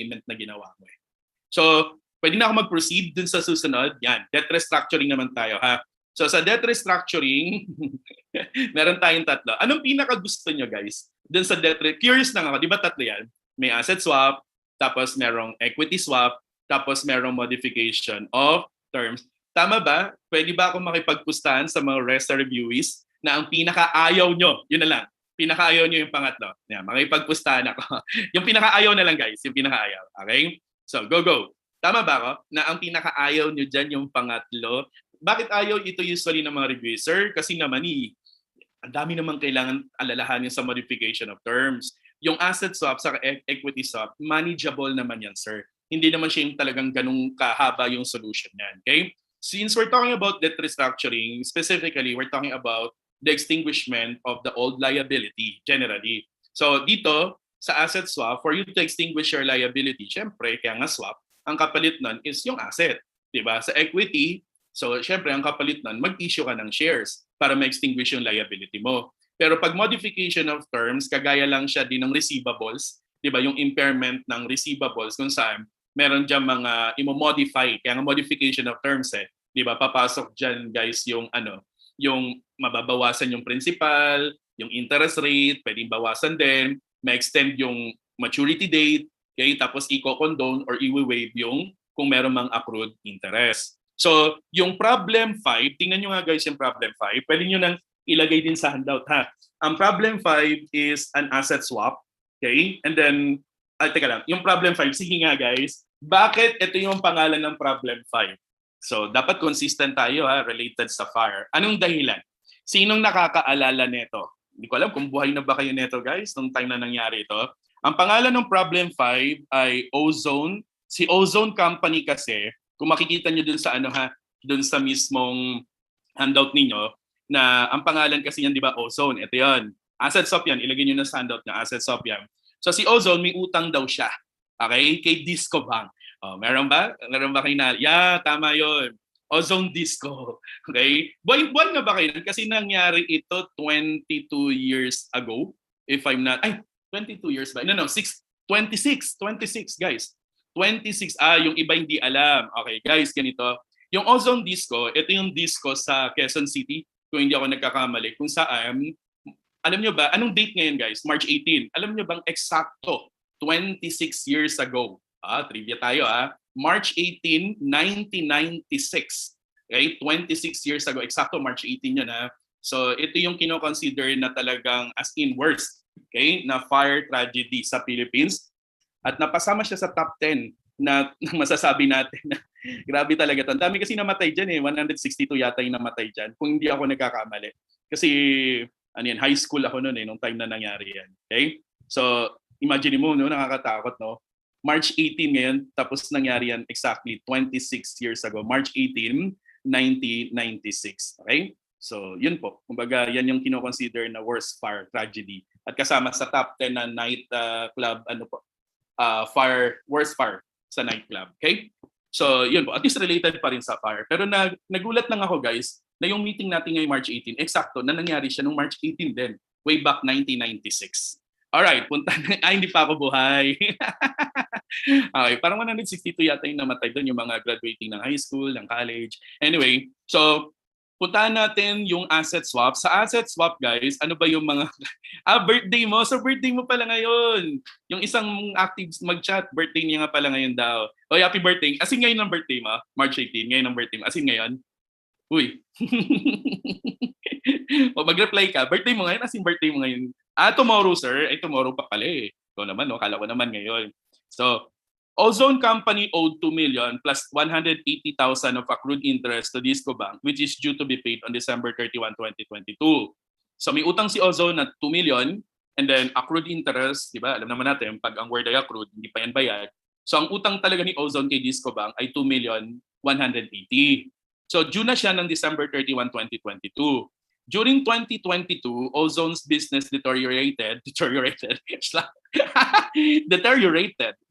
payment na ginawa mo. So, pwede na ako mag-proceed dun sa susunod. Yan, debt restructuring naman tayo ha. So sa debt restructuring, meron tayong tatlo. Anong pinaka-gusto nyo guys? Dun sa debt curious lang ako, di ba tatlo yan? May asset swap, tapos merong equity swap, tapos merong modification of terms. Tama ba? Pwede ba akong makipagpustahan sa mga resta reviewees na ang pinaka-ayaw nyo, yun na lang, pinaka-ayaw nyo yung pangatlo. Yan, makipagpustahan ako. Yung pinaka-ayaw na lang guys, yung pinaka-ayaw. Okay? So, go. Tama ba ako? Na ang pinaka-ayaw nyo dyan yung pangatlo. Bakit ayaw ito usually ng mga reviewer? Kasi naman ang dami naman kailangan alalahanin sa modification of terms. Yung asset swap sa equity swap, manageable naman yan, sir. Hindi naman siya yung talagang ganung kahaba yung solution yan. Okay? Since we're talking about debt restructuring, specifically, we're talking about the extinguishment of the old liability generally. So dito, sa asset swap, for you to extinguish your liability, syempre, kaya nga swap, ang kapalit nun is yung asset. Diba? Sa equity, so syempre, ang kapalit nun, mag-issue ka ng shares para ma-extinguish yung liability mo. Pero pag modification of terms, kagaya lang siya din ng receivables, diba? Yung impairment ng receivables kung saan meron dyan mga imo-modify, kaya nga modification of terms diba? Papasok dyan guys yung yung mababawasan yung principal, yung interest rate, pwedeng bawasan din, ma-extend yung maturity date, okay? Tapos i-condone or i-waive yung kung meron mang accrued interest. So, yung problem 5, tingnan nyo nga guys yung problem 5, pwede nyo nang ilagay din sa handout ha. Ang problem 5 is an asset swap, okay? And then, teka lang, yung problem 5, sige nga guys, bakit ito yung pangalan ng problem 5? So, dapat consistent tayo ha, related sa FIRE. Anong dahilan? Sinong nakakaalala nito? Hindi ko alam kung buhay na ba kayo nito guys nung time na nangyari ito. Ang pangalan ng problem 5 ay Ozone. Si Ozone Company kasi, kung makikita nyo dun sa dun sa mismong handout ninyo, na ang pangalan kasi yan, di ba, Ozone. Ito yan. Asset swap yan. Ilagay nyo na sa handout na asset swap yan. So si Ozone, may utang daw siya. Okay? Kay Disco Bank. Oh, meron ba? Meron ba kayo na? Yeah, tama yon. Ozone Disco. Okay? Buwan na ba kayo? Kasi nangyari ito 22 years ago. If I'm not... 22 years ba? No, 26 guys. 26. Yung iba hindi alam. Okay, guys, ganito. Yung Ozone Disco, ito yung disco sa Quezon City, kung hindi ako nagkakamali, kung saan, alam nyo ba, anong date ngayon guys? March 18. Alam nyo bang eksakto, 26 years ago. Trivia tayo March 18, 1996. Okay, 26 years ago. Eksakto, March 18 yun So ito yung kino-consider na talagang as in worst, okay, na fire tragedy sa Philippines. At napasama siya sa top 10 na masasabi natin na grabe talaga ito. Ang dami kasi namatay dyan 162 yata yung namatay dyan. Kung hindi ako nagkakamali. Kasi high school ako noon nung time na nangyari yan. Okay? So, imagine mo, nakakatakot, no? March 18 ngayon, tapos nangyari yan exactly 26 years ago. March 18, 1996. Okay? So, yun po. Kumbaga, yan yung kino-consider na worst fire tragedy. At kasama sa top 10 na night club, worst fire sa nightclub. Okay? So, yun po. At least related pa rin sa fire. Pero nagulat lang ako, guys, na yung meeting natin ngayong March 18, eksakto na nangyari siya noong March 18 din. Way back 1996. Alright, punta na. Hindi pa ako buhay. Okay, parang 162 yata yung namatay doon, yung mga graduating ng high school, ng college. Anyway, so, puntahan natin yung asset swap. Sa asset swap, guys, ano ba yung mga... birthday mo. So, birthday mo pala ngayon. Yung isang active mag-chat, birthday niya nga pala ngayon daw. Oh, happy birthday. As in ngayon ang birthday mo? March 18, ngayon ang birthday mo. As in ngayon? Uy. O, mag-reply ka. Birthday mo ngayon? As in birthday mo ngayon? Tomorrow, sir. Tomorrow pa pala Ito naman, kala ko naman ngayon. So, Ozone Company owed 2 million plus 180,000 of accrued interest to Disco Bank, which is due to be paid on December 31, 2022. So may utang si Ozone na 2 million and then accrued interest, di ba? Alam naman natin, pag ang word ay accrued, hindi pa yan bayad. So ang utang talaga ni Ozone kay Disco Bank ay 2 million 180. So due na siya ng December 31, 2022. During 2022, Ozone's business deteriorated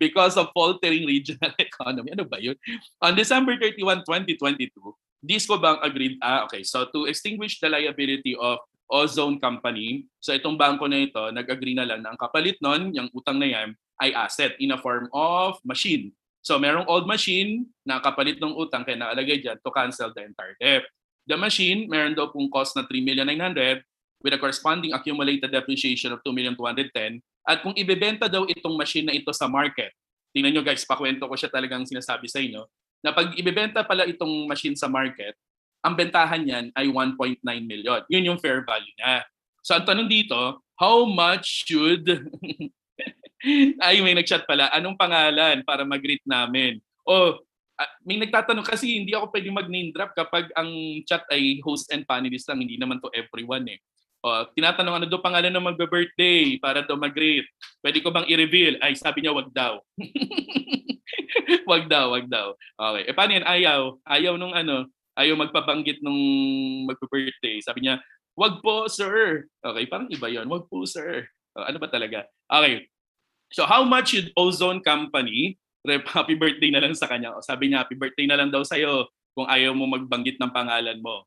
because of faltering regional economy. Ano ba yun? On December 31, 2022, Disco Bank agreed, so to extinguish the liability of Ozone Company, so itong bangko na ito, nag-agree na lang na ang kapalit nun, yung utang na yan, ay asset in a form of machine. So merong old machine na kapalit ng utang kaya nakalagay dyan to cancel the entire debt. The machine, meron daw pong cost na 3,900,000 with a corresponding accumulated depreciation of 2,210,000. At kung ibebenta daw itong machine na ito sa market, tingnan nyo guys, pakwento ko siya talagang sinasabi sa inyo, na pag ibebenta pala itong machine sa market, ang bentahan niyan ay 1.9 million. Yun yung fair value niya. So ang tanong dito, how much should ay, may nag-chat pala. Anong pangalan para mag-greet namin? O, may nagtatanong kasi hindi ako pwedeng mag-name drop kapag ang chat ay host and panelist lang. Hindi naman to everyone eh. O, tinatanong ano daw pangalan ng magbe-birthday para daw mag-greet. Pwede ko bang i-reveal? Ay, sabi niya wag daw. Wag daw. Okay. E paano yan? Ayaw nung ayaw magpabanggit nung magbe-birthday. Sabi niya, wag po, sir. Okay, parang iba yon. Wag po, sir. Ano ba talaga? Okay. So how much should Ozone Company, happy birthday na lang sa kanya. O, sabi niya, happy birthday na lang daw sa'yo kung ayaw mo magbanggit ng pangalan mo.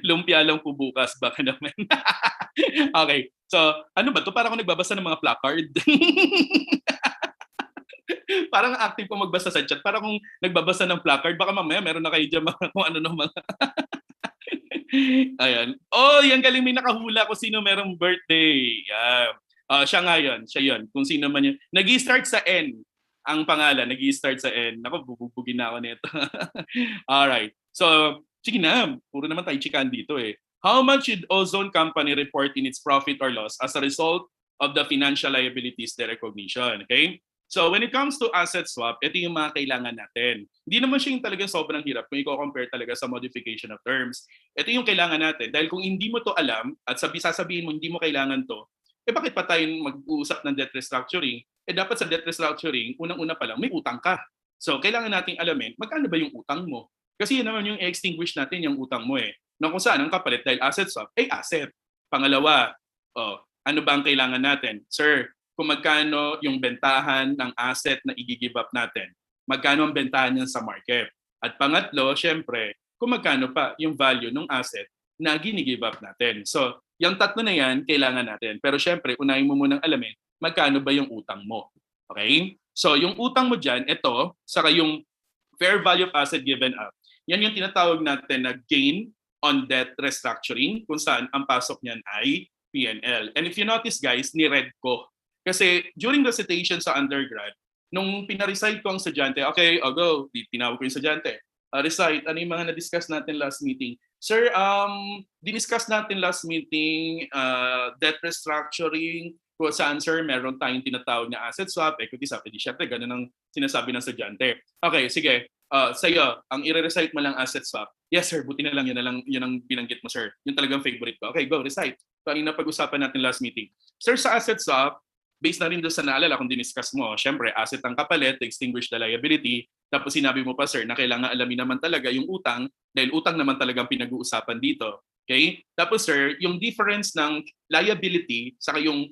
Lumpia lang po bukas, baka naman. Okay, so ano ba to? Parang ako nagbabasa ng mga placard. Parang active ko magbasa sa chat. Parang kung nagbabasa ng placard, baka mamaya meron na kayo dyan kung ano ng mga... Ayan. Oh, yan galing, may nakahula kung sino merong birthday. Yeah. Siya nga yun, siya yun. Kung sino man yun. Nag-i-start sa N ang pangalan. Nag-i-start sa N. Naku, bubugin na ako nito. Alright. So, sige na. Puro naman tayo chikan dito eh. How much should Ozone Company report in its profit or loss as a result of the financial liabilities de recognition? Okay? So, when it comes to asset swap, ito yung mga kailangan natin. Hindi naman siya yung talagang sobrang hirap kung i-compare talaga sa modification of terms. Ito yung kailangan natin. Dahil kung hindi mo to alam at sasabihin mo hindi mo kailangan to, bakit pa tayo mag-uusap ng debt restructuring? Dapat sa debt restructuring, unang-una pa lang, may utang ka. So, kailangan nating alamin, magkano ba yung utang mo? Kasi yun naman yung extinguish natin yung utang mo eh. Na kung saan ang kapalit dahil asset swap, asset. Pangalawa, ano ba ang kailangan natin? Sir, kung magkano yung bentahan ng asset na i-give up natin? Magkano ang bentahan niyan sa market? At pangatlo, syempre, kung magkano pa yung value ng asset na gini-give up natin. So, yung tatlo na yan, kailangan natin. Pero syempre, unahin mo munang alamin, magkano ba yung utang mo? Okay? So, yung utang mo dyan, ito, saka yung fair value of asset given up. Yan yung tinatawag natin na gain on debt restructuring, kung saan ang pasok niyan ay P&L. And if you notice guys, ni-read ko. Kasi during the citation sa undergrad, nung pinarecite ko ang estudyante, okay, I'll go. Tinawag ko yung estudyante. Recite, ano yung mga na-discuss natin last meeting? Sir, diniscuss natin last meeting, debt restructuring, kung saan sir, meron tayong tinatawag na asset swap, equity swap, edi syempre, ganun ang sinasabi ng estudyante. Okay, sige, sa'yo, ang i-recite mo lang asset swap. Yes sir, buti na lang, yun ang binanggit mo sir. Yung talagang favorite ko. Okay, go, recite. Kanina pag-usapan natin last meeting. Sir, sa asset swap, based na rin doon sa naalala kung diniscuss mo, syempre, asset ang kapalit, extinguish the liability, tapos sinabi mo pa, sir, na kailangan alamin naman talaga yung utang, dahil utang naman talagang pinag-uusapan dito. Okay? Tapos, sir, yung difference ng liability saka yung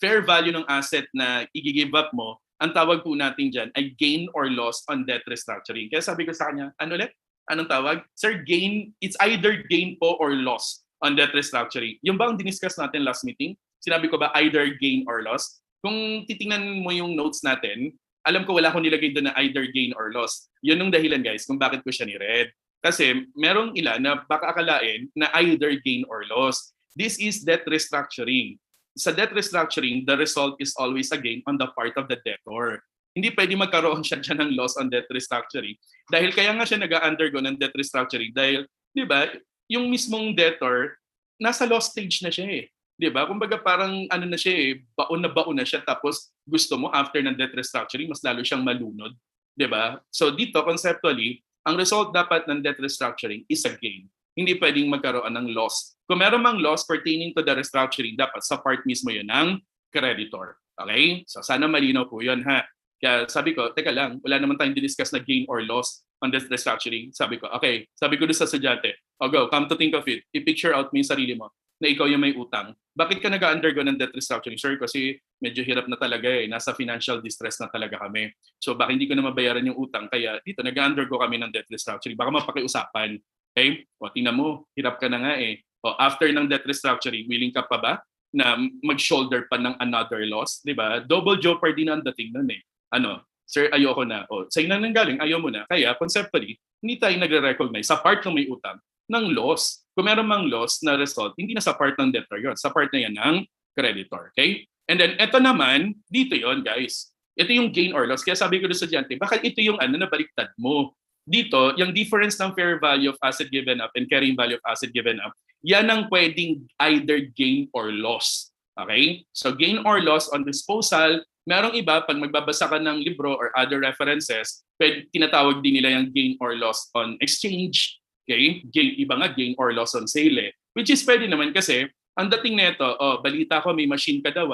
fair value ng asset na i-give up mo, ang tawag po natin dyan ay gain or loss on debt restructuring. Kaya sabi ko sa kanya, ano ulit? Anong tawag? Sir, gain, it's either gain po or loss on debt restructuring. Yung ba ang diniscuss natin last meeting? Sinabi ko ba either gain or loss? Kung titingnan mo yung notes natin, alam ko wala akong nilagay doon na either gain or loss. Yun yung dahilan guys kung bakit ko siya ni-read. Kasi merong ilan na baka akalain na either gain or loss. This is debt restructuring. Sa debt restructuring, the result is always a gain on the part of the debtor. Hindi pwede magkaroon siya dyan ng loss on debt restructuring. Dahil kaya nga siya nag-undergo ng debt restructuring. Dahil, di ba, yung mismong debtor, nasa loss stage na siya eh. 'Di ba? Kumbaga parang ano na siya baon na siya tapos gusto mo after ng debt restructuring mas lalo siyang malunod, 'di ba? So dito conceptually, ang result dapat ng debt restructuring is a gain. Hindi pwedeng magkaroon ng loss. Kung meron mang loss pertaining to the restructuring, dapat sa part mismo 'yun ng creditor. Okay? So sana malinaw po 'yun ha. Kaya sabi ko, teka lang, wala naman tayong discuss na gain or loss on debt restructuring. Sabi ko, okay. Sabi ko doon sa estudyante, go, come to think of it, i-picture out mo yung sarili mo na ikaw yung may utang. Bakit ka nag-undergo ng debt restructuring? Sir, kasi medyo hirap na talaga Nasa financial distress na talaga kami. So baka hindi ko na mabayaran yung utang. Kaya dito, nag-undergo kami ng debt restructuring. Baka mapakiusapan. Okay? O, tingnan mo, hirap ka na nga O, after ng debt restructuring, willing ka pa ba na mag-shoulder pa ng another loss, di ba? Double jeopardy na ang dating nun eh. Ano, sir, ayoko na. O, sa'yo na nanggaling, ayaw mo na. Kaya, conceptually, hindi tayo nagre-recognize sa part ng may utang ng loss. Kung meron mang loss na result, hindi na sa part ng debtor yun. Sa part na yan ng creditor. Okay? And then, ito naman, dito yon guys. Ito yung gain or loss. Kaya sabi ko doon sa estudyante, baka ito yung na baliktad mo. Dito, yung difference ng fair value of asset given up and carrying value of asset given up, yan ang pwedeng either gain or loss. Okay? So gain or loss on disposal, merong iba, pag magbabasa ka ng libro or other references, tinatawag din nila yung gain or loss on exchange. Okay? Iba nga, gain or loss on sale. Which is pwede naman kasi, ang dating nito, balita ko may machine ka daw.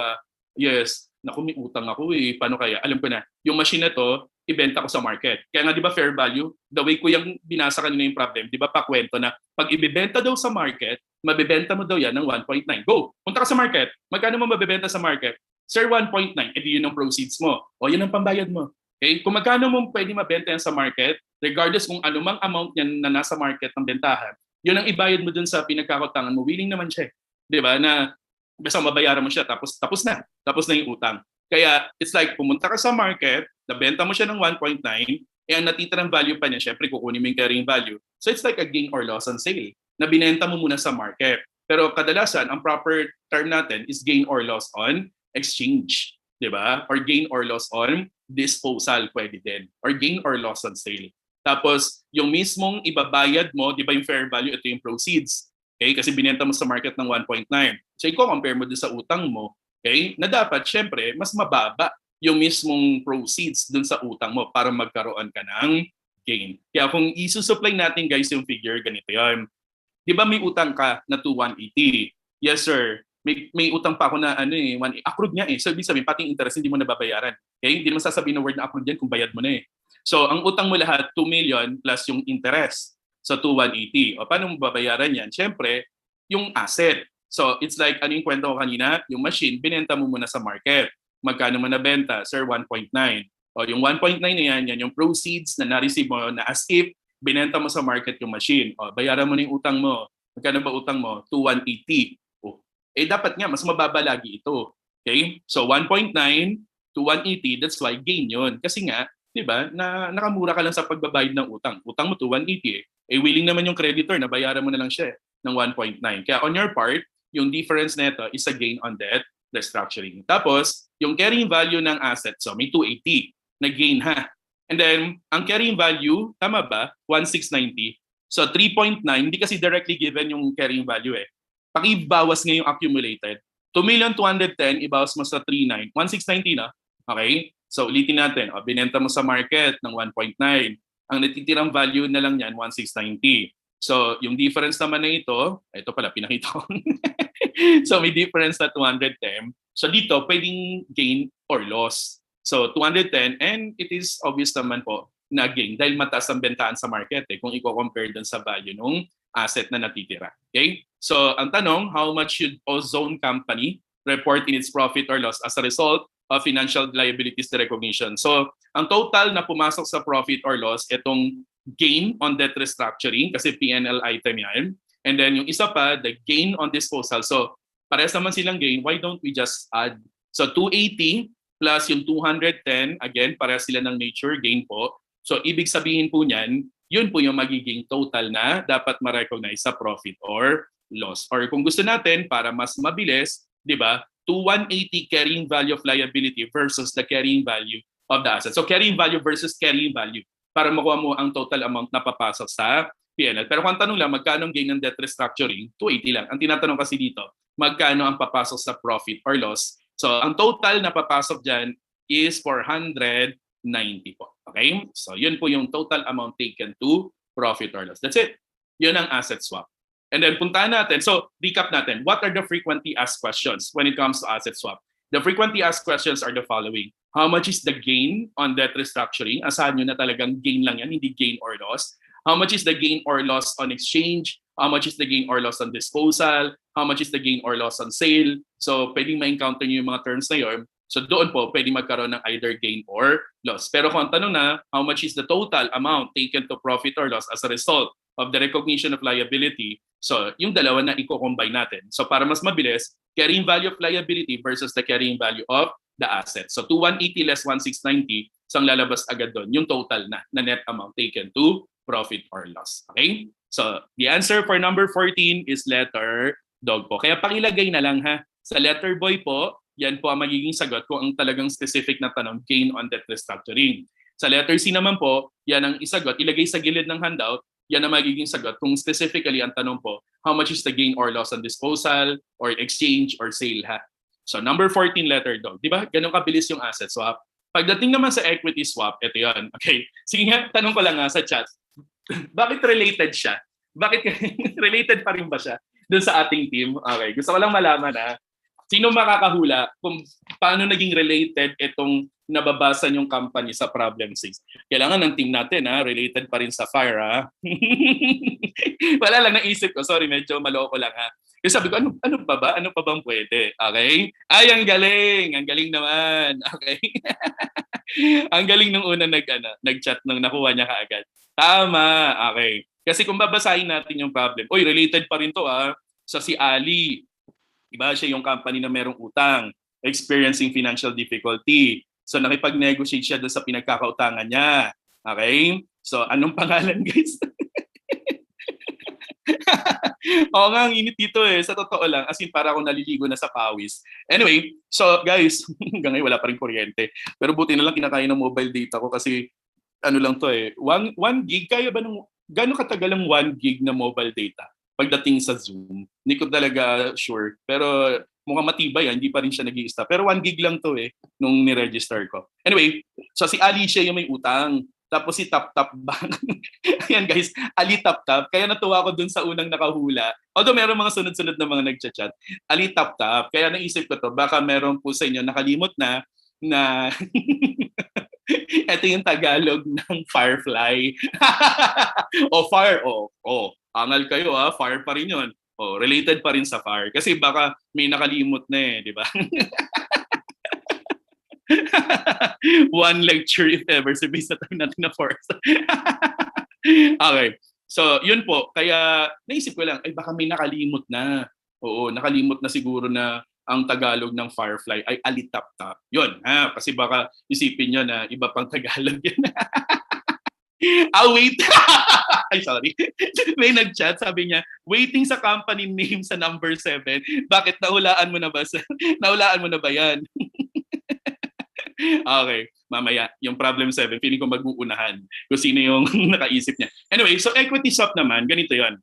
Yes, naku, may utang ako eh. Paano kaya? Alam ko na, yung machine na to, ibenta ko sa market. Kaya nga di ba fair value? The way ko yung binasa kanina yung problem, di ba pakwento na pag ibebenta daw sa market, mabebenta mo daw yan ng 1.9. Go! Punta ka sa market. Magkano mo mabebenta sa market? Sir, 1.9. Edi yun ang proceeds mo. O yun ang pambayad mo. Okay? Kung magkano mo pwede mabenta yan sa market, regardless kung anumang amount yan na nasa market ng bentahan, yun ang ibayad mo dun sa pinagkakutangan mo. Willing naman siya. Di ba? Na basta mabayaran mo siya, tapos na. Tapos na yung utang. Kaya it's like pumunta ka sa market, nabenta mo siya ng 1.9, eh ang natitirang value pa niya, syempre kukunin mo yung carrying value. So it's like a gain or loss on sale na binenta mo muna sa market. Pero kadalasan, ang proper term natin is gain or loss on exchange. Di ba? Or gain or loss on disposal pwede din. Or gain or loss on sale. Tapos, yung mismong ibabayad mo, di ba yung fair value, ito yung proceeds. Okay? Kasi binenta mo sa market ng 1.9. So, i-compare mo din sa utang mo, okay? Na dapat, syempre, mas mababa yung mismong proceeds dun sa utang mo para magkaroon ka ng gain. Kaya kung isusupply natin, guys, yung figure, ganito yan. Di ba may utang ka na 2,180? Yes, sir. May utang pa ako na accrued niya eh. So, ibig sabihin, pati interest, hindi mo nababayaran. Okay? Hindi mo sasabihin na word na accrued yan kung bayad mo na eh. So, ang utang mo lahat, 2 million plus yung interest. So, 2,180. O, paano mo babayaran yan? Siyempre, yung asset. So, it's like, ano yung kwento ko kanina? Yung machine, binenta mo muna sa market. Magkano mo nabenta? Sir, 1.9. O, yung 1.9 na yan yung proceeds na na-receive mo na as if binenta mo sa market yung machine. O, bayaran mo na yung utang mo. Magkano ba utang mo? 2,180. O, dapat nga, mas mababa lagi ito. Okay? So, 1.9 to 180, that's why gain yun. Kasi nga, di ba, na nakamura ka lang sa pagbabayad ng utang. Utang mo to 180 willing naman yung creditor na bayaran mo na lang siya ng 1.9. Kaya on your part, yung difference nito is a gain on debt restructuring. Tapos, yung carrying value ng asset, so may 280 na gain ha. And then, ang carrying value, tama ba? 1,690. So 3.9, hindi kasi directly given yung carrying value eh. Pakibawas ngayong accumulated. 2,210, ibawas mo sa 3.9. 1,690 na. Okay? So ulitin natin, binenta mo sa market ng 1.9. Ang natitirang value na lang yan, 1,690. So yung difference naman na ito pala, pinakita ko. So may difference na 210. So dito, pwedeng gain or loss. So 210, and it is obvious naman po na gain dahil mataas ang bentahan sa market kung i-compare dun sa value ng asset na natitira. Okay? So ang tanong, how much should Ozone Company report in its profit or loss as a result of financial liabilities recognition? So ang total na pumasok sa profit or loss, itong gain on debt restructuring, kasi P&L item yan. And then yung isa pa, the gain on disposal. So parehas naman silang gain, why don't we just add? So 280 plus yung 210, again, parehas sila ng nature gain po. So ibig sabihin po niyan, yun po yung magiging total na dapat ma-recognize sa profit or loss. Or kung gusto natin, para mas mabilis, di ba, 180 carrying value of liability versus the carrying value of the asset. So carrying value versus carrying value para makuha mo ang total amount na papasok sa P&L. Pero kung tanong lang, magkano ang gain ng debt restructuring? 280 lang. Ang tinatanong kasi dito, magkano ang papasok sa profit or loss? So ang total na papasok dyan is 490 po. Okay? So yun po yung total amount taken to profit or loss. That's it. Yun ang asset swap. And then puntahan natin. So recap natin. What are the frequently asked questions when it comes to asset swap? The frequently asked questions are the following. How much is the gain on debt restructuring? Asahan nyo na talagang gain lang yan, hindi gain or loss. How much is the gain or loss on exchange? How much is the gain or loss on disposal? How much is the gain or loss on sale? So pwedeng ma-encounter nyo yung mga terms na yun. So doon po, pwedeng magkaroon ng either gain or loss. Pero kung ang tanong na, how much is the total amount taken to profit or loss as a result of the recognition of liability. So yung dalawa na i-combine natin. So para mas mabilis, carrying value of liability versus the carrying value of the asset. So 2180 less 1690, so ang lalabas agad doon yung total na net amount taken to profit or loss. Okay? So the answer for number 14 is letter dog po. Kaya pakilagay na lang ha. Sa letter boy po, yan po ang magiging sagot kung ang talagang specific na tanong, gain on debt restructuring. Sa letter C naman po, yan ang isagot. Ilagay sa gilid ng handout, yan ang magiging sagot kung specifically ang tanong po, how much is the gain or loss on disposal or exchange or sale ha. So number 14 letter dog. Di ba? Ganun kabilis yung asset swap. Pagdating naman sa equity swap, ito yan. Okay. Sige nga, tanong ko lang nga sa chat. Bakit related siya? Bakit related pa rin ba siya doon sa ating team? Okay, gusto ko lang malaman sino makakahula kung paano naging related itong nababasa yung company sa problem 6. Kailangan ng team natin related pa rin sa FIRE Wala lang naisip ko, sorry medyo maloko lang Kasi sabi ko, ano pa ba? Ano pa bang pwede? Okay? Ay, ang galing naman. Okay? Ang galing nung una nag-chat nung nakuha niya kaagad. Tama. Okay. Kasi kung babasahin natin yung problem, related pa rin to sa si Ali. Diba? Siya yung company na merong utang, experiencing financial difficulty. So nakipag-negotiate siya doon sa pinagkakautangan niya. Okay? So anong pangalan guys? Oo nga, ang init dito sa totoo lang. As in, para ako naliligo na sa pawis. Anyway, so guys, hanggang ngayon wala pa rin kuryente. Pero buti na lang kinakain ng mobile data ko kasi ano lang to 1 gig, kaya ba gano'ng katagal ang 1 gig na mobile data pagdating sa Zoom? Hindi ko talaga sure. Pero mukhang matibay hindi pa rin siya nag-i-stop. Pero 1 gig lang to nung ni-register ko. Anyway, so si Ali siya yung may utang. Tapos si Tap Bank. Ayan guys, Ali Tap. Kaya natuwa ko dun sa unang nakahula. Although meron mga sunod-sunod na mga nagchat-chat. Ali Tap. Kaya naisip ko to, baka meron po sa inyo nakalimot na ito yung Tagalog ng Firefly. Fire. Angal kayo fire pa rin yun. Related pa rin sa fire. Kasi baka may nakalimot na di ba? One lecture if ever. Sabihin sa time natin na force. Okay. So, yun po. Kaya naisip ko lang, baka may nakalimot na. Oo, nakalimot na siguro na ang Tagalog ng Firefly ay alitap-tap. Yun, kasi baka isipin nyo na iba pang Tagalog yun. Wait. Ay, sorry. May nag-chat, sabi niya, waiting sa company name sa number 7. Bakit naulaan mo na ba? Naulaan mo na ba yan? Okay, mamaya, yung problem 7, feeling ko mag-uunahan kung sino yung nakaisip niya. Anyway, so equity swap naman, ganito yon.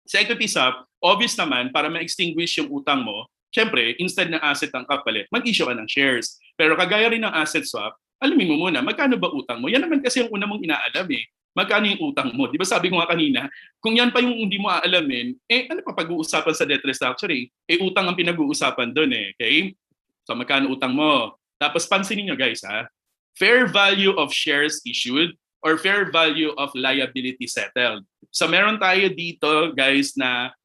Sa equity swap, obvious naman, para ma-extinguish yung utang mo, syempre, instead ng asset ang kapalit, mag-issue ka ng shares. Pero kagaya rin ng asset swap, alamin mo muna, magkano ba utang mo? Yan naman kasi yung una mong inaalam Magkano yung utang mo? Di ba sabi ko nga kanina, kung yan pa yung hindi mo aalamin, ano pa pag-uusapan sa debt restructuring? Utang ang pinag-uusapan doon Okay? So magkano utang mo? Tapos pansinin nyo guys fair value of shares issued or fair value of liability settled. So meron tayo dito guys na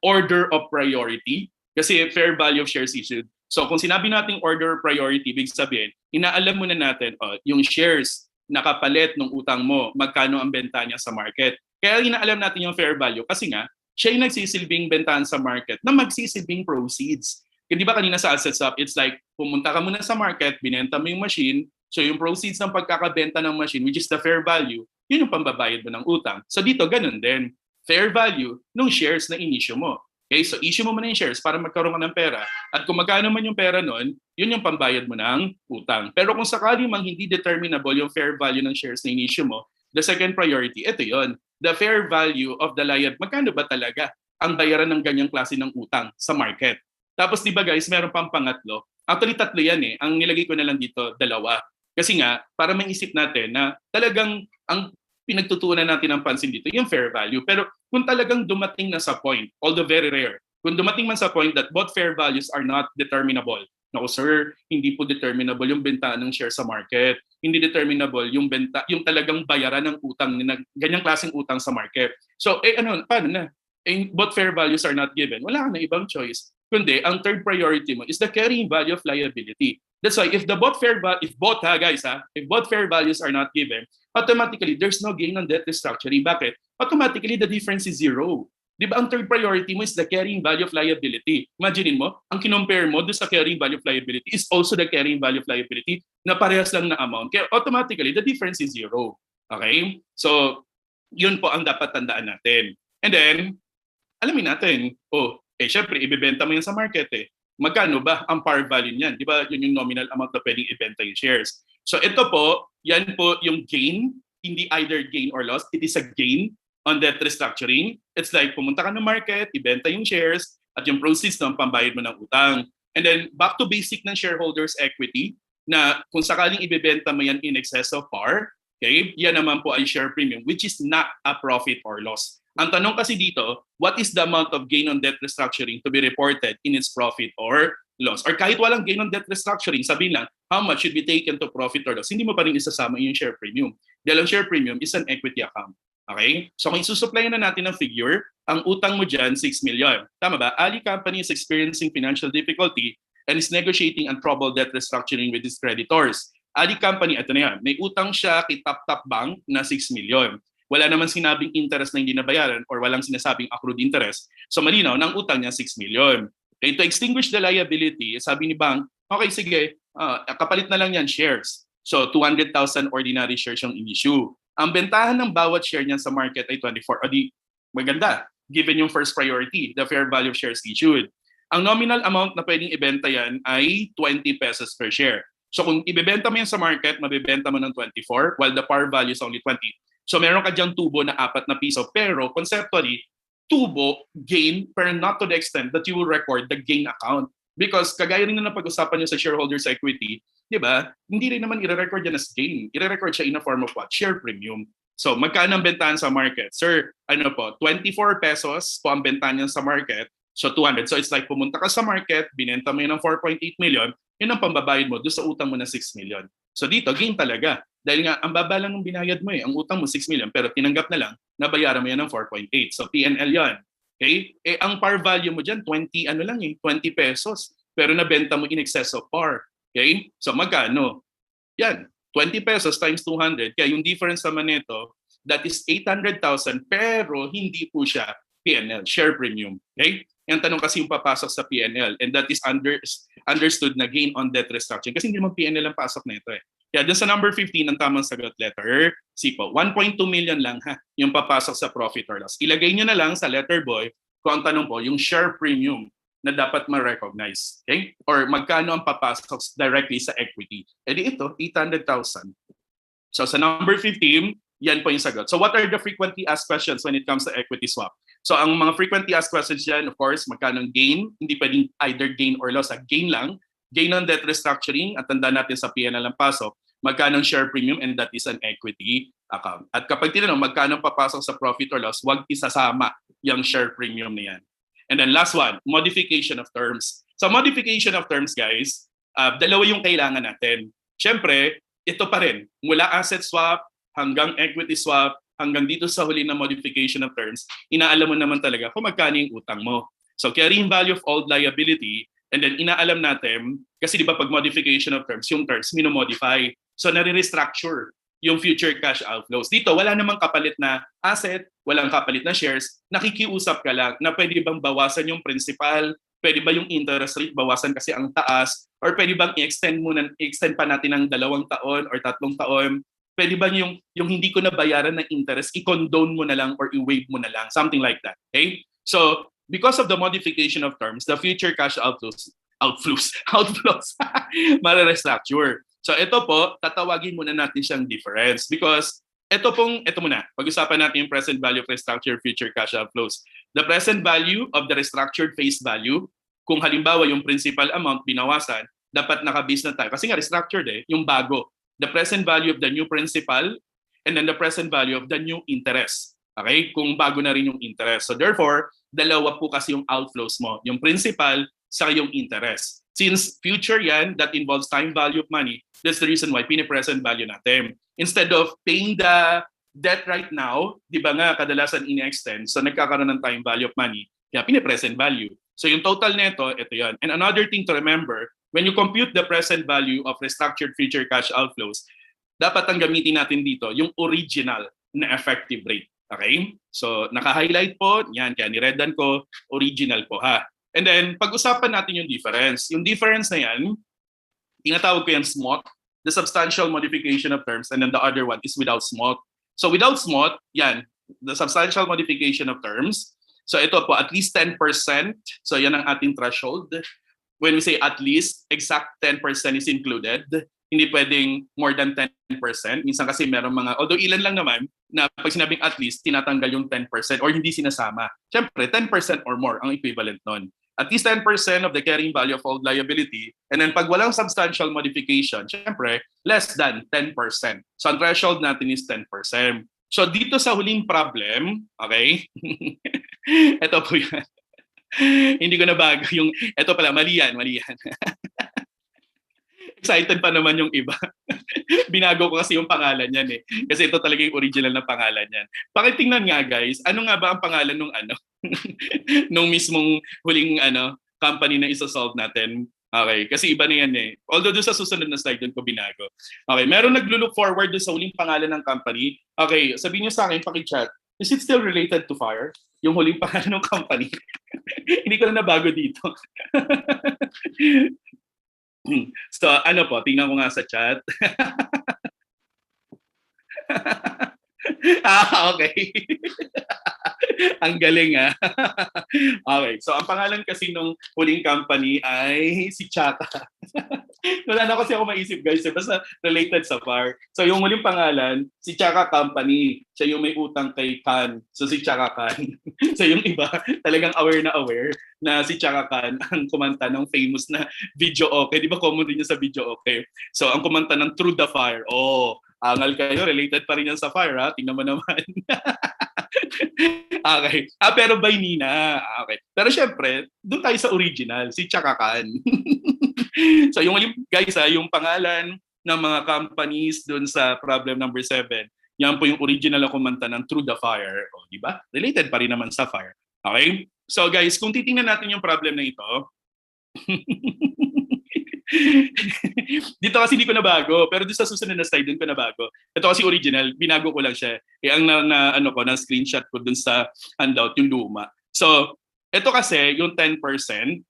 order of priority kasi fair value of shares issued. So kung sinabi nating order of priority, ibig sabihin, inaalam muna natin yung shares na kapalit ng utang mo, magkano ang benta niya sa market. Kaya inaalam natin yung fair value kasi nga, siya yung nagsisilbing bentahan sa market na magsisilbing proceeds. Di ba kanina sa asset swap, it's like pumunta ka muna sa market, binenta mo yung machine, so yung proceeds ng pagkakabenta ng machine, which is the fair value, yun yung pambabayad mo ng utang. So dito, ganun din. Fair value ng shares na in-issue mo. Okay, so issue mo muna yung shares para magkaroon ka ng pera. At kung magkano man yung pera nun, yun yung pambayad mo ng utang. Pero kung sakali mang hindi determinable yung fair value ng shares na in-issue mo, the second priority, ito yon. The fair value of the liability. Magkano ba talaga ang bayaran ng ganyang klase ng utang sa market? Tapos di ba guys, meron pang pangatlo. Actually, 3 yan Ang nilagay ko na lang dito, 2. Kasi nga, para maisip natin na talagang ang pinagtutuunan natin ng pansin dito, yung fair value. Pero kung talagang dumating na sa point, although very rare, kung dumating man sa point that both fair values are not determinable, naku sir, hindi po determinable yung benta ng share sa market. Hindi determinable yung benta, yung talagang bayaran ng utang, ganyang klaseng utang sa market. So, paano na? Both fair values are not given. Wala ka na ibang choice. Kundi, ang third priority mo is the carrying value of liability. That's why if both fair values are not given, automatically there's no gain on debt restructuring. Bakit? automatically the difference is zero. Di ba ang third priority mo is the carrying value of liability. Imagine mo, ang kinompare mo doon sa carrying value of liability is also the carrying value of liability na parehas lang na amount. Kaya automatically, the difference is zero. Okay? So, yun po ang dapat tandaan natin. And then, alamin natin, syempre, ibebenta mo yan sa market eh. Magkano ba ang par value niyan? Di ba yun yung nominal amount na pwedeng ibenta yung shares. So ito po, yan po yung gain, hindi either gain or loss, it is a gain on debt restructuring. It's like pumunta ka ng market, ibenta yung shares, at yung proceeds ng pambayad mo ng utang. And then back to basic ng shareholders equity, na kung sakaling ibebenta mo yan in excess of par, okay, yan naman po ay share premium, which is not a profit or loss. Ang tanong kasi dito, what is the amount of gain on debt restructuring to be reported in its profit or loss? Or kahit walang gain on debt restructuring, sabihin lang, how much should be taken to profit or loss? Hindi mo pa rin isasama yung share premium. Dahil ang share premium is an equity account. Okay? So kung isusuplayan na natin ng figure, ang utang mo dyan, 6 million. Tama ba? Ali Company is experiencing financial difficulty and is negotiating on troubled debt restructuring with its creditors. Ali Company, ito na yan, may utang siya kay Tap Bank na 6 million. Wala naman sinabing interest na hindi nabayaran or walang sinasabing accrued interest. So malinaw, ng utang niya 6 million. Okay, to extinguish the liability, sabi ni bank, okay, sige, kapalit na lang yan shares. So 200,000 ordinary shares yung in-issue. Ang bentahan ng bawat share niyan sa market ay 24. O di, maganda, given yung first priority, the fair value of shares issued. Ang nominal amount na pwedeng ibenta yan ay 20 pesos per share. So kung ibebenta mo yan sa market, mabibenta mo ng 24 while the par value is only 20. So meron ka diyang tubo na 4 na piso. Pero conceptually, tubo, gain, pero not to the extent that you will record the gain account. Because kagaya rin na napag-usapan nyo sa shareholders equity, di ba? Hindi rin naman i-record yan as gain. I-record siya in a form of what? Share premium. So magkano ang bentahan sa market? Sir, 24 pesos po ang bentahan niya sa market. So 200. So it's like pumunta ka sa market, binenta mo yun ng 4.8 million, yun ang pambabayad mo doon sa utang mo na 6 million. So dito, gain talaga. Dahil nga, ang baba lang ng binayad mo eh. Ang utang mo 6 million, pero tinanggap na lang, nabayaran mo yan ng 4.8. So P&L yan. Okay? Ang par value mo dyan, 20 pesos. Pero nabenta mo in excess of par. Okay? So magkano? Yan, 20 pesos times 200. Kaya yung difference naman nito, that is 800,000, pero hindi po siya P&L, share premium. Okay? Yung tanong kasi yung papasok sa P&L, and that is understood na gain on debt restructuring. Kasi hindi naman P&L ang pasok na ito eh. Kaya dun sa number 15, ang tamang sagot, letter C po. 1.2 million lang ha, yung papasok sa profit or loss. Ilagay nyo na lang sa letter boy kung ang tanong po, yung share premium na dapat ma-recognize. Okay? Or magkano ang papasok directly sa equity. E di ito, 800,000. So sa number 15, yan po yung sagot. So what are the frequently asked questions when it comes to equity swap? So ang mga frequently asked questions dyan, of course, magkano ang gain? Hindi pwedeng either gain or loss. Gain lang. Gain on debt restructuring, at tanda natin sa P&L ang pasok, magkano ang share premium, and that is an equity account. At kapag tinanong magkano papasok sa profit or loss, huwag isasama yung share premium na yan. And then last one, modification of terms. So modification of terms, guys, dalawa yung kailangan natin. Siyempre, ito pa rin, mula asset swap hanggang equity swap, hanggang dito sa huli na modification of terms, inaalam mo naman talaga kung magkano yung utang mo. So carrying value of old liability, and then inaalam natin, kasi di ba pag modification of terms, yung terms minomodify. So nare-restructure yung future cash outflows. Dito, wala namang kapalit na asset, walang kapalit na shares, nakikiusap ka lang na pwede bang bawasan yung principal, pwede ba yung interest rate bawasan kasi ang taas, or pwede bang i-extend pa natin ng 2 taon or 3 taon, pwede ba yung hindi ko na bayaran ng interest, i-condone mo na lang or i-waive mo na lang, something like that. Okay? So, because of the modification of terms, the future cash outflows, mare-restructure. So ito po, tatawagin muna natin siyang difference because ito muna, pag-usapan natin yung present value of restructured future cash outflows. The present value of the restructured face value, kung halimbawa yung principal amount binawasan, dapat nakabase na tayo. Kasi nga restructured yung bago. The present value of the new principal and then the present value of the new interest. Okay? Kung bago na rin yung interest. So therefore, dalawa po kasi yung outflows mo. Yung principal sa yung interest. Since future yan, that involves time value of money, that's the reason why pini-present value natin. Instead of paying the debt right now, di ba nga kadalasan ini-extend, so nagkakaroon ng time value of money, kaya pini-present value. So yung total nito, ito yan. And another thing to remember, when you compute the present value of restructured future cash outflows, dapat ang gamitin natin dito yung original na effective rate. Okay? So, naka-highlight po, yan, kaya niredan ko, original po ha. And then, pag-usapan natin yung difference. Yung difference na yan, tinatawag ko yung SMOT, the substantial modification of terms, and then the other one is without SMOT. So, without SMOT, yan, the substantial modification of terms. So, ito po, at least 10%. So, yan ang ating threshold. When we say at least, exact 10% is included. Hindi pwedeng more than 10%. Minsan kasi meron mga, although ilan lang naman, na pag sinabing at least, tinatanggal yung 10% or hindi sinasama. Siyempre, 10% or more ang equivalent nun. At least 10% of the carrying value of old liability. And then pag walang substantial modification, siyempre, less than 10%. So ang threshold natin is 10%. So dito sa huling problem, okay? Ito po yan. Hindi ko na bago yung, ito pala, mali yan. Excited pa naman yung iba. Binago ko kasi yung pangalan niyan eh. Kasi ito talaga yung original na pangalan niyan. Pakitingnan nga guys, ano nga ba ang pangalan nung nung mismong huling company na isa-solve natin. Okay, kasi iba na yan eh. Although doon sa susunod na slide doon ko binago. Okay, meron naglo-look forward doon sa huling pangalan ng company. Okay, sabihin niyo sa akin, paki-chat, is it still related to fire? Yung huling pangalan ng company. Hindi ko na nabago dito. So ano po, tingnan ko nga sa chat. Okay. Ang galing Okay, so ang pangalan kasi nung huling company ay si Chaka. Wala na kasi ako maisip guys, basta related sa fire. So yung huling pangalan, si Chaka Company. Siya yung may utang kay Khan. So si Chaka Khan. So yung iba, talagang aware na si Chaka Khan ang kumanta ng famous na Video Okay. Di ba common din yun sa Video Okay? So ang kumanta ng Through the Fire. Oh, angal kayo, related pa rin yan sa fire ha. Tingnan mo naman. Okay. Pero by Nina. Okay. Pero syempre, doon tayo sa original, si Chaka Khan. So yung guys yung pangalan ng mga companies doon sa problem number 7, yan po yung original na kumanta ng Through the Fire. O, di ba? Related pa rin naman sa fire. Okay? So guys, kung titingnan natin yung problem na ito, dito kasi hindi ko nabago, pero doon sa susunod na slide doon ko nabago. Ito kasi original, binago ko lang siya. Ang na screenshot ko doon sa handout yung luma. So, ito kasi yung 10%,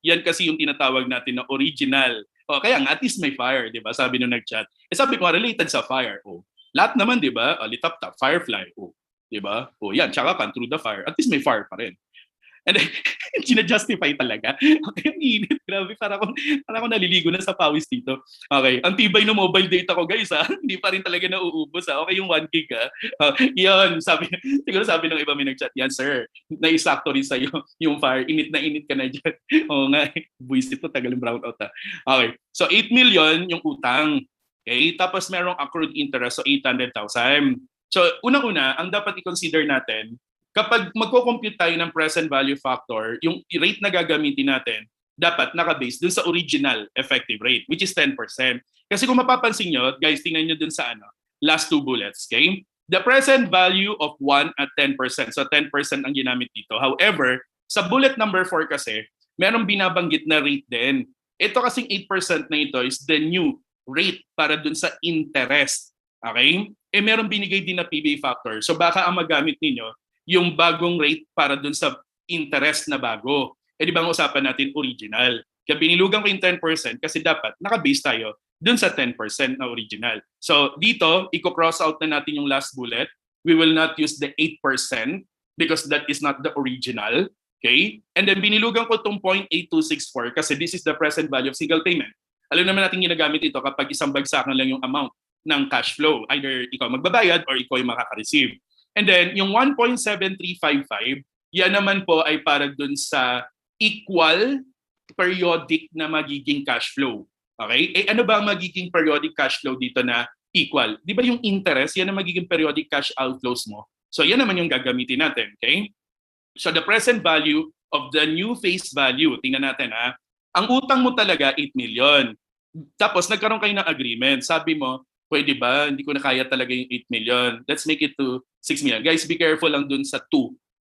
yan kasi yung tinatawag natin na original. O kaya nga at least may fire, 'di ba? Sabi nung nag-chat. Sabi ko related sa fire. Oh. Lahat naman, 'di ba? Litap-tap, firefly. Oh, 'di ba? Oh, yan, tsaka kan through the fire. At least may fire pa rin. And then, gina-justify talaga. Okay, ang init. Grabe, para akong naliligo na sa pawis dito. Okay, ang tibay ng mobile data ko, guys, ha? Hindi pa rin talaga nauubos, ha? Okay, yung 1 gig, ha? Yun, siguro sabi ng iba may nag-chat, yan, sir, naisakto rin sa'yo yung fire. Init na init ka na dyan. Oo nga, buwisit to, tagal yung brownout, ha? Okay, so 8 million yung utang. Okay, tapos merong accrued interest, so 800,000. So, unang-una, ang dapat i-consider natin, kapag magko-compute tayo ng present value factor, yung rate na gagamitin natin, dapat naka-base dun sa original effective rate, which is 10%. Kasi kung mapapansin nyo, guys, tingnan nyo dun sa last two bullets, okay? The present value of 1 at 10%. So 10% ang ginamit dito. However, sa bullet number 4 kasi, merong binabanggit na rate din. Ito kasing 8% na ito is the new rate para dun sa interest. Okay? Merong binigay din na PBA factor. So baka ang magamit ninyo, yung bagong rate para dun sa interest na bago. Di ba ang usapan natin original? Kaya binilugan ko yung 10% kasi dapat naka-base tayo dun sa 10% na original. So dito, i-cross out na natin yung last bullet. We will not use the 8% because that is not the original. Okay? And then binilugan ko itong 0.8264 kasi this is the present value of single payment. Alam naman natin ginagamit ito kapag isang bagsakan lang yung amount ng cash flow. Either ikaw magbabayad or ikaw yung makaka-receive. And then, yung 1.7355, yan naman po ay para dun sa equal periodic na magiging cash flow. Okay? Ano ba ang magiging periodic cash flow dito na equal? Di ba yung interest, yan ang magiging periodic cash outflows mo. So, yan naman yung gagamitin natin. Okay? So, the present value of the new face value, tingnan natin ang utang mo talaga 8 million. Tapos, nagkaroon kayo ng agreement. Sabi mo, pwede ba? Hindi ko na kaya talaga yung 8 million. Let's make it to 6 million. Guys, be careful lang dun sa 2.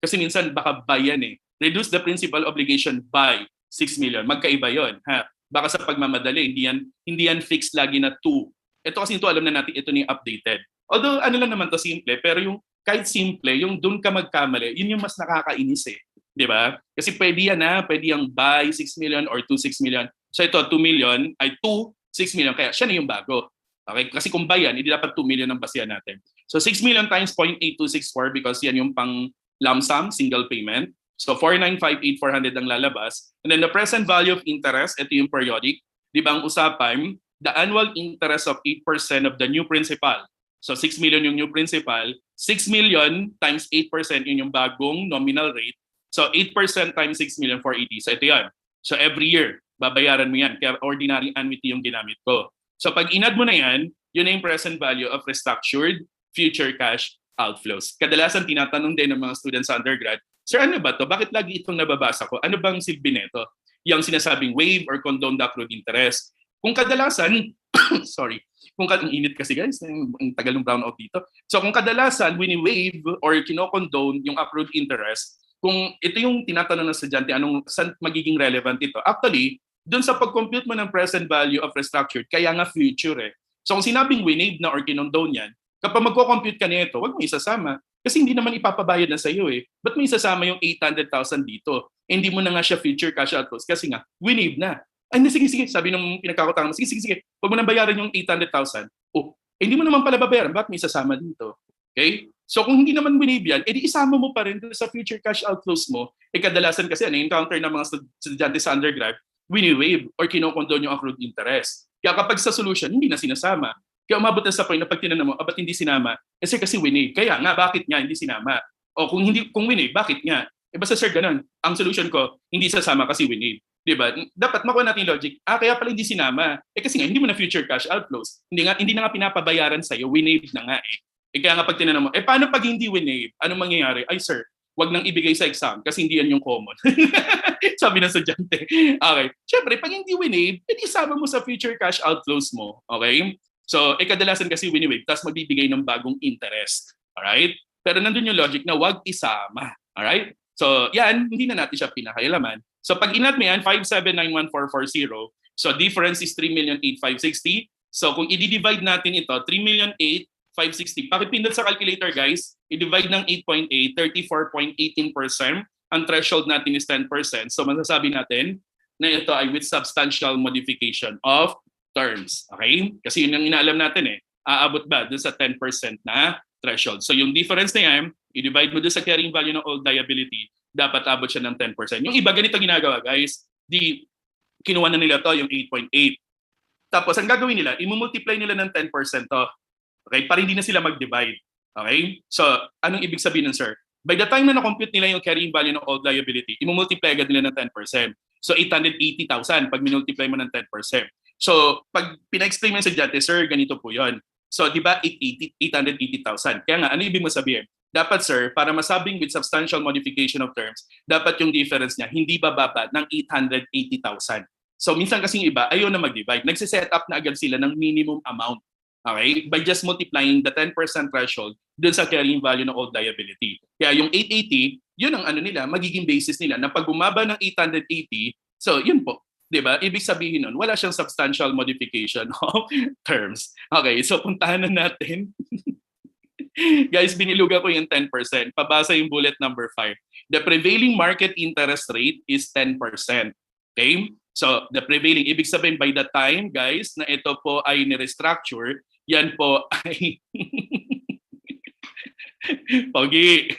Kasi minsan baka by yan Reduce the principal obligation by 6 million. Magkaiba yon, ha? Baka sa pagmamadali, hindi yan fixed lagi na 2. Ito kasi ito, alam na natin, ito ni updated. Although, ano lang naman to simple, pero yung kahit simple, yung doon ka magkamali, yun yung mas nakakainis eh. Di ba? Kasi pwede yan pwede yung buy 6 million or 2, 6 million. So ito, 2 million, ay 2, 6 million. Kaya siya na yung bago. Okay? Kasi kung buy yan, hindi dapat 2 million ang basihan natin. So 6 million times 0.8264 because yan yung pang lump sum, single payment. So 495,800 ang lalabas. And then the present value of interest, ito yung periodic. Di ba ang usapan, the annual interest of 8% of the new principal. So 6 million yung new principal, 6 million times 8% yun yung bagong nominal rate. So 8% times 6 million, 480. So ito yan. So every year, babayaran mo yan. Kaya ordinary annuity yung ginamit ko. So pag inad mo na yan, yun na yung present value of restructured future cash outflows. Kadalasan tinatanong din ng mga students sa undergrad, Sir, ano ba to? Bakit lagi itong nababasa ko? Ano bang silbi nito? Yung sinasabing waive or condone the accrued interest. Kung kadalasan, sorry, ang init kasi guys, ang tagal ng brownout dito. So kung kadalasan, wini-waive or kino-condone yung accrued interest, kung ito yung tinatanong ng estudyante, saan magiging relevant ito? Actually, dun sa pag-compute mo ng present value of restructured, kaya nga future eh. So kung sinabing wini-waive na or kinondone yan, kapag magko-compute ka nito, wag mo isasama. Kasi hindi naman ipapabayad na sa iyo eh. Ba't mo isasama yung 800,000 dito? Eh, hindi mo na nga siya future cash outflows kasi nga, wini-waive na. Ay, sige, sabi nung pinagkakutangan mo, sige, huwag mo nang bayaran yung 800,000. Oh, hindi mo naman pala babayaran, bakit may isasama dito? Okay? So kung hindi naman wini-waive yan, edi isama mo pa rin sa future cash outflows mo. Eh kadalasan kasi, encounter ng mga estudyante sa undergrad, wini-waive or kinokondone yung accrued interest. Kaya kapag sa solution, hindi na sinasama. Kaya umabot na sa point na pag tinanong mo, ba't hindi sinama? Kasi wini-waive. Kaya nga, bakit nga hindi sinama? O kung wini-waive, bakit nga? Eh basta sir, ganun. Ang solution ko, hindi sasama kasi wini-waive. Diba? Dapat makuha natin yung logic. Kaya pala hindi sinama. Eh kasi nga, hindi mo na future cash outflows. Hindi na nga pinapabayaran sa'yo. Wini-waive na nga eh. Kaya nga pag tinanong mo, paano pag hindi wini-waive? Anong mangyayari? Ay sir, wag nang ibigay sa exam kasi hindi yan yung common. Sabi ng estudyante. Okay. Siyempre, pag hindi wini-waive, isama mo sa future cash outflows mo. Okay? So, kadalasan kasi wini-waive, tapos magbibigay ng bagong interest. Alright? Pero nandun yung logic na wag isama. Alright? So, yan, hindi na natin siya pinakailaman. So, pag inat mo yan, 5791440, so difference is 3,850,000. So, kung i-divide natin ito, 3,850,000. Pakipindot sa calculator, guys. I-divide ng 8.8, 34.18%. Ang threshold natin is 10%. So, masasabi natin na ito ay with substantial modification of terms. Okay? Kasi yun ang inaalam natin eh. Aabot ba dun sa 10% na threshold? So, yung difference na yan, i-divide mo dun sa carrying value ng old liability, dapat abot siya ng 10%. Yung iba, ganito ginagawa, guys. Kinuha na nila to yung 8.8. Tapos, ang gagawin nila, i-multiply nila ng 10% to. Okay? Para hindi na sila mag-divide. Okay? So, anong ibig sabihin nun, sir? By the time na na-compute nila yung carrying value ng old liability, i-multiply agad nila ng 10%. So, 880,000 pag minultiply mo ng 10%. So, pag pina-explain mo sa estudyante, sir, ganito po yon. So, di ba, 880,000. Kaya nga, ano ibig mo sabihin? Dapat, sir, para masabing with substantial modification of terms, dapat yung difference niya hindi bababa ng 880,000. So, minsan kasing iba, ayaw na mag-divide. Nagsiset up na agad sila ng minimum amount. Okay? By just multiplying the 10% threshold dun sa carrying value ng old liability. Kaya yung 880, yun ang magiging basis nila na pag bumaba ng 880, so yun po. Diba? Ibig sabihin nun, wala siyang substantial modification of terms. Okay, so puntahan na natin. Guys, biniluga ko yung 10%. Pabasa yung bullet number 5. The prevailing market interest rate is 10%. Okay? So, the prevailing, ibig sabihin by the time, guys, na ito po ay ni-restructure, yan po ay... Pogi.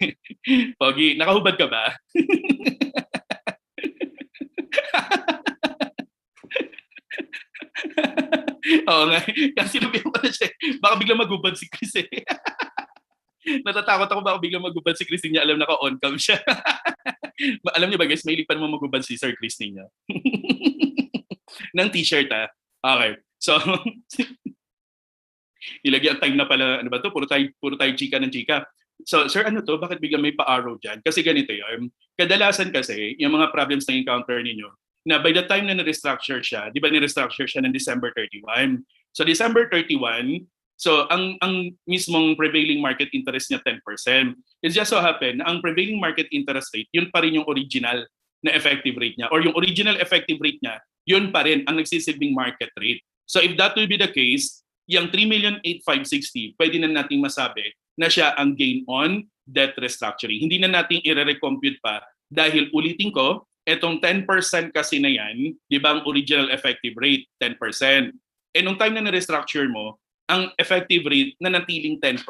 Pogi, nakahubad ka ba? Oo nga. Kasi sinabihan ko na siya, baka biglang magubad si Chris eh. Natatakot ako baka biglang magubad si Chris niya. Alam na ka-on cam siya. Alam niyo ba guys, may lipan mo magubad si Sir Chris niya. Ng t-shirt Okay. So, ilagyan tag na pala, ano ba to? Puro tayo chika ng chika. So, sir, ano to? Bakit biglang may pa-arrow dyan? Kasi ganito yun. Kadalasan kasi, yung mga problems na encounter ninyo, na by the time na na-restructure siya, di ba ni-restructure siya ng December 31? So December 31, so ang mismong prevailing market interest niya 10%. It just so happen na ang prevailing market interest rate, yun pa rin yung original na effective rate niya. Or yung original effective rate niya, yun pa rin ang nagsisilbing market rate. So if that will be the case, yung 3,850,000, pwede na nating masabi na siya ang gain on debt restructuring. Hindi na natin i-recompute pa dahil ulitin ko, etong 10% kasi na yan, di ba ang original effective rate, 10%. Nung time na na-restructure mo, ang effective rate na natiling 10%.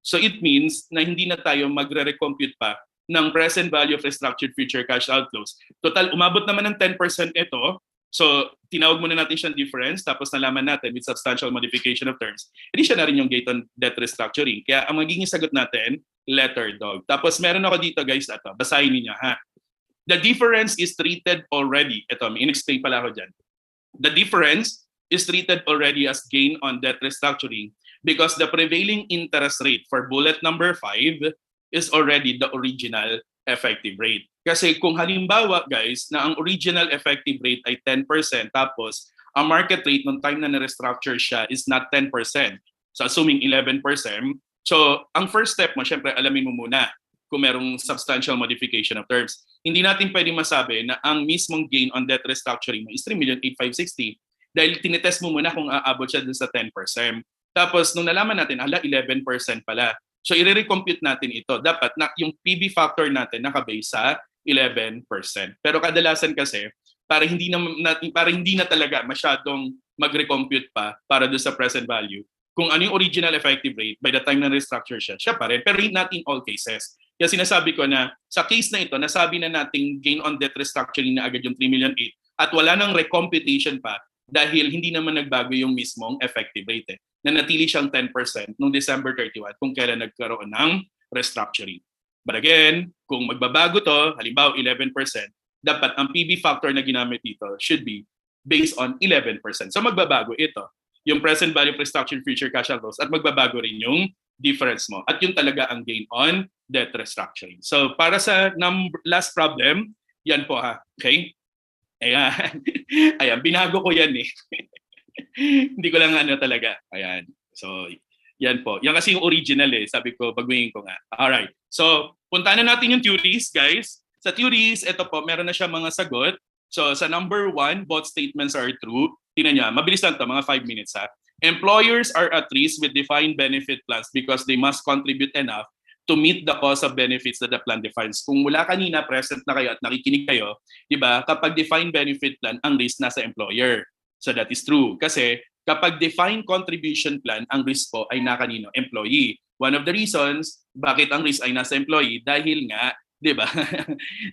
So it means na hindi na tayo magre-recompute pa ng present value of restructured future cash outflows. Total, umabot naman ng 10% ito. So tinawag muna natin siyang difference, tapos nalaman natin with substantial modification of terms. Hindi siya na rin yung gain on debt restructuring. Kaya ang magiging sagot natin, letter dog. Tapos meron ako dito guys, ito, basahin niyo ha. The difference is treated already. Ito, may in-explain pala ako dyan. The difference is treated already as gain on debt restructuring because the prevailing interest rate for bullet number 5 is already the original effective rate. Kasi kung halimbawa guys na ang original effective rate ay 10% tapos ang market rate nung time na na-restructure siya is not 10%. So assuming 11%, so ang first step mo, syempre alamin mo muna kung merong substantial modification of terms. Hindi natin pwedeng masabi na ang mismong gain on debt restructuring mo is 3,850,000 dahil tinetest mo muna kung aabot siya dun sa 10%. Tapos nung nalaman natin, 11% pala. So i-recompute natin ito. Dapat na yung PB factor natin nakabase sa 11%. Pero kadalasan kasi para hindi na talaga masyadong mag-recompute pa para doon sa present value. Kung ano yung original effective rate by the time na restructure siya pa rin. Pero not in all cases. Kaya sinasabi ko na sa case na ito, nasabi na nating gain on debt restructuring na agad yung 3,000,008 at wala nang recomputation pa dahil hindi naman nagbago yung mismong effective rate. Nanatili siyang 10% noong December 31 kung kailan nagkaroon ng restructuring. But again, kung magbabago to, halimbawa 11%, dapat ang PB factor na ginamit dito should be based on 11%. So magbabago ito, yung present value of restructured future cash outflows at magbabago rin yung difference mo. At yun talaga ang gain on debt restructuring. So para sa last problem, yan po ha. Okay? Ayan. Ayan, binago ko yan eh. Hindi ko lang talaga. Ayan. So, yan po. Yan kasi yung original eh. Sabi ko, baguhin ko nga. Alright. So, puntahan na natin yung theories, guys. Sa theories, ito po, meron na siya mga sagot. So, sa number 1, both statements are true. Tingnan niya, mabilis lang to, mga 5 minutes ha. Employers are at risk with defined benefit plans because they must contribute enough to meet the cost of benefits that the plan defines. Kung mula kanina present na kayo at nakikinig kayo, di ba, kapag defined benefit plan, ang risk nasa employer. So that is true. Kasi kapag defined contribution plan, ang risk po ay nakanino? Employee. One of the reasons bakit ang risk ay nasa employee, dahil nga, di ba?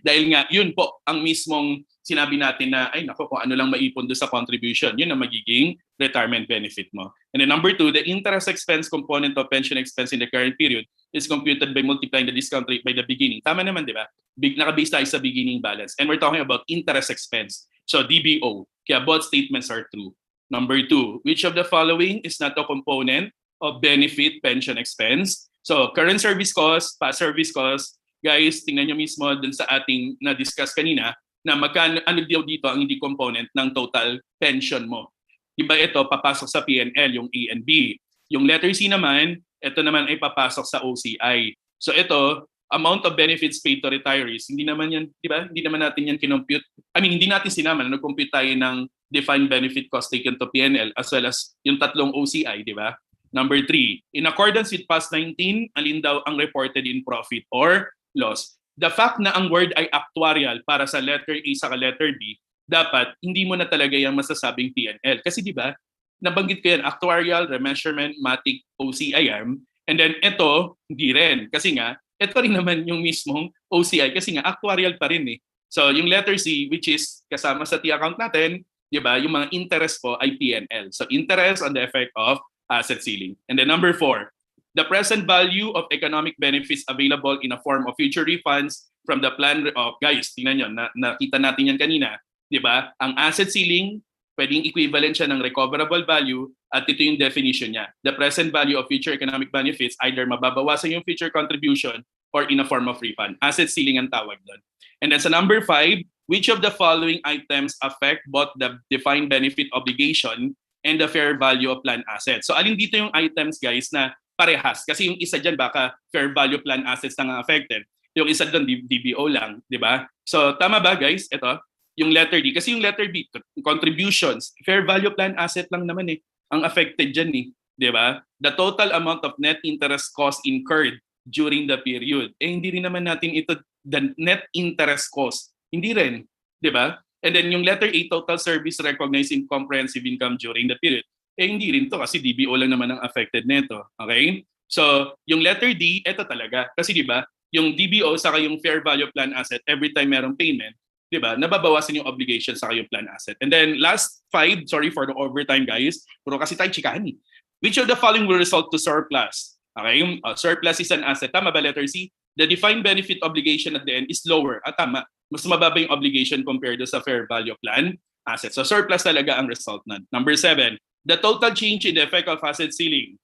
Dahil nga, yun po, ang mismong sinabi natin na, ay nako, kung ano lang maipon doon sa contribution, yun ang magiging retirement benefit mo. And then number 2, the interest expense component of pension expense in the current period is computed by multiplying the discount rate by the beginning. Tama naman, di ba? Naka-base tayo sa beginning balance. And we're talking about interest expense. So DBO. Kaya both statements are true. Number 2, which of the following is not a component of benefit pension expense? So current service cost, past service cost, guys, tingnan nyo mismo dun sa ating na-discuss kanina na magkano, ano dito ang hindi component ng total pension mo. Iba ito, papasok sa PNL, yung A and B. Yung letter C naman, ito naman ay papasok sa OCI. So ito, amount of benefits paid to retirees, hindi naman yan, di ba? Hindi naman natin yan kinompute. I mean, hindi natin sinama na nag-compute tayo ng defined benefit cost taken to PNL as well as yung tatlong OCI, di ba? Number 3, in accordance with past 19, alin daw ang reported in profit or loss? The fact na ang word ay actuarial para sa letter A sa letter B, dapat hindi mo na talaga yung masasabing PNL. Kasi di ba, nabanggit ko yan, actuarial, remeasurement, matic, OCIM, and then ito, hindi rin. Kasi nga, ito rin naman yung mismong OCI kasi nga actuarial pa rin eh. So yung letter C, which is kasama sa T-account natin, di ba, yung mga interest po ay PNL. So interest on the effect of asset ceiling. And then number 4, the present value of economic benefits available in a form of future refunds from the plan of, guys, tingnan nyo, nakita natin yan kanina, di ba? Ang asset ceiling, pwedeng equivalent siya ng recoverable value at ito yung definition niya. The present value of future economic benefits, either mababawasan yung future contribution or in a form of refund. Asset ceiling ang tawag doon. And then sa number 5, which of the following items affect both the defined benefit obligation and the fair value of plan assets? So alin dito yung items, guys, na parehas? Kasi yung isa dyan baka fair value plan assets na nga affected. Yung isa dyan DBO lang, di ba? So tama ba, guys? Ito, yung letter D. Kasi yung letter B, contributions, fair value plan asset lang naman eh. Ang affected dyan eh. 'di ba? The total amount of net interest cost incurred during the period. Hindi rin naman natin ito the net interest cost. Hindi rin, 'di ba? And then yung letter A, total service recognizing comprehensive income during the period. Hindi rin to kasi DBO lang naman ang affected nito. Okay? So, yung letter D, ito talaga. Kasi 'di ba, yung DBO saka yung fair value plan asset, every time merong payment, 'di ba? Nababawasan yung obligation sa yung plan asset. And then last 5, sorry for the overtime guys. Puro kasi tayo chikahan eh. Which of the following will result to surplus? Okay, surplus is an asset. Tama ba letter C? The defined benefit obligation at the end is lower. Tama. Mas mababa yung obligation compared to sa fair value plan asset. So surplus talaga ang result nun. Number 7, the total change in the effect of asset ceiling.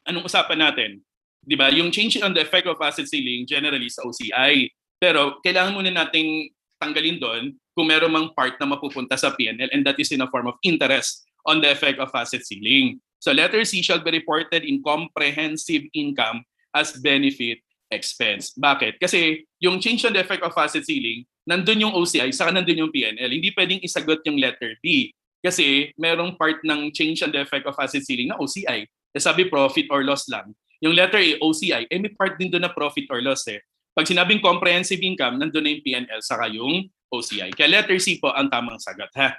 Anong usapan natin? 'Di ba? Yung change on the effect of asset ceiling generally sa OCI. Pero kailangan muna nating tanggalin doon kung meron mang part na mapupunta sa PNL, and that is in a form of interest on the effect of asset ceiling. So letter C shall be reported in comprehensive income as benefit expense. Bakit? Kasi yung change on the effect of asset ceiling, nandun yung OCI, saka nandun yung PNL. Hindi pwedeng isagot yung letter B. Kasi merong part ng change on the effect of asset ceiling na OCI. Sabi profit or loss lang. Yung letter A, OCI, may part din doon na profit or loss eh. Pag sinabing comprehensive income, nandun na yung PNL saka yung OCI. Kaya letter C po ang tamang sagot ha.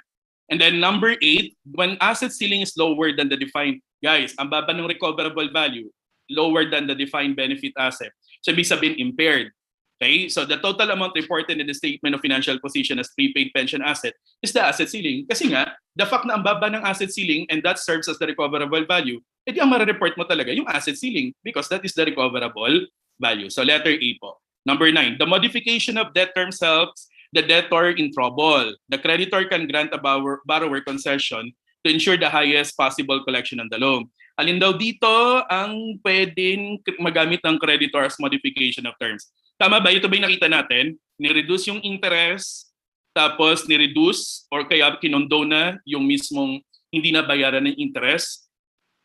And then number 8, when asset ceiling is lower than the defined, guys, ang baba ng recoverable value, lower than the defined benefit asset. So ibig sabihin impaired. Okay? So the total amount reported in the statement of financial position as prepaid pension asset is the asset ceiling. Kasi nga, the fact na ang baba ng asset ceiling and that serves as the recoverable value, edi ang ma-report mo talaga yung asset ceiling because that is the recoverable value. So letter A po. Number 9, the modification of debt terms helps the debtor in trouble. The creditor can grant a borrower concession to ensure the highest possible collection on the loan. Alin daw dito ang pwedeng magamit ng creditor as modification of terms? Tama ba? Ito ba yung nakita natin? Ni-reduce yung interest, tapos ni-reduce or kaya kinondo na yung mismong hindi na bayaran ng interest.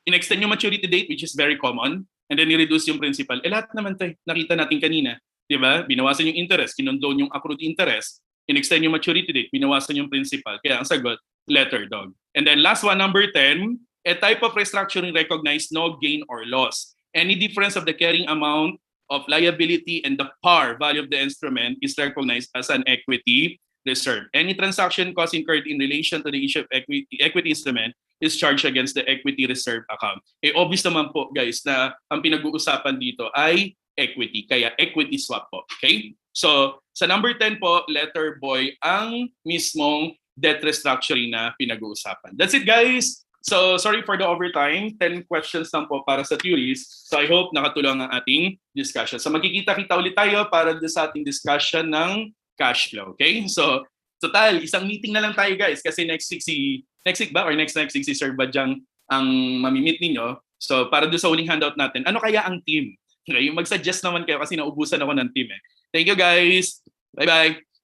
In-extend yung maturity date, which is very common, and then ni-reduce yung principal. Lahat naman tayo, nakita natin kanina. Di ba? Binawasan yung interest, kinondone yung accrued interest, in-extend yung maturity date, binawasan yung principal. Kaya ang sagot, letter dog. And then last one, number 10, a type of restructuring recognized no gain or loss. Any difference of the carrying amount of liability and the par value of the instrument is recognized as an equity reserve. Any transaction cost incurred in relation to the issue of equity instrument is charged against the equity reserve account. Obvious naman po guys na ang pinag-uusapan dito ay equity, kaya equity swap po. Okay? So, sa number 10 po, letter boy, ang mismong debt restructuring na pinag-uusapan. That's it guys! So, sorry for the overtime. 10 questions lang po para sa theories. So, I hope nakatulong ang ating discussion. So, magkikita-kita ulit tayo para sa ating discussion ng cash flow. Okay? So, total, isang meeting na lang tayo guys kasi next week si Sir Badyang ang mamimit ninyo. So, para doon sa huling handout natin, ano kaya ang team? Okay, mag-suggest naman kayo kasi naubusan ako ng team eh. Thank you guys. Bye-bye.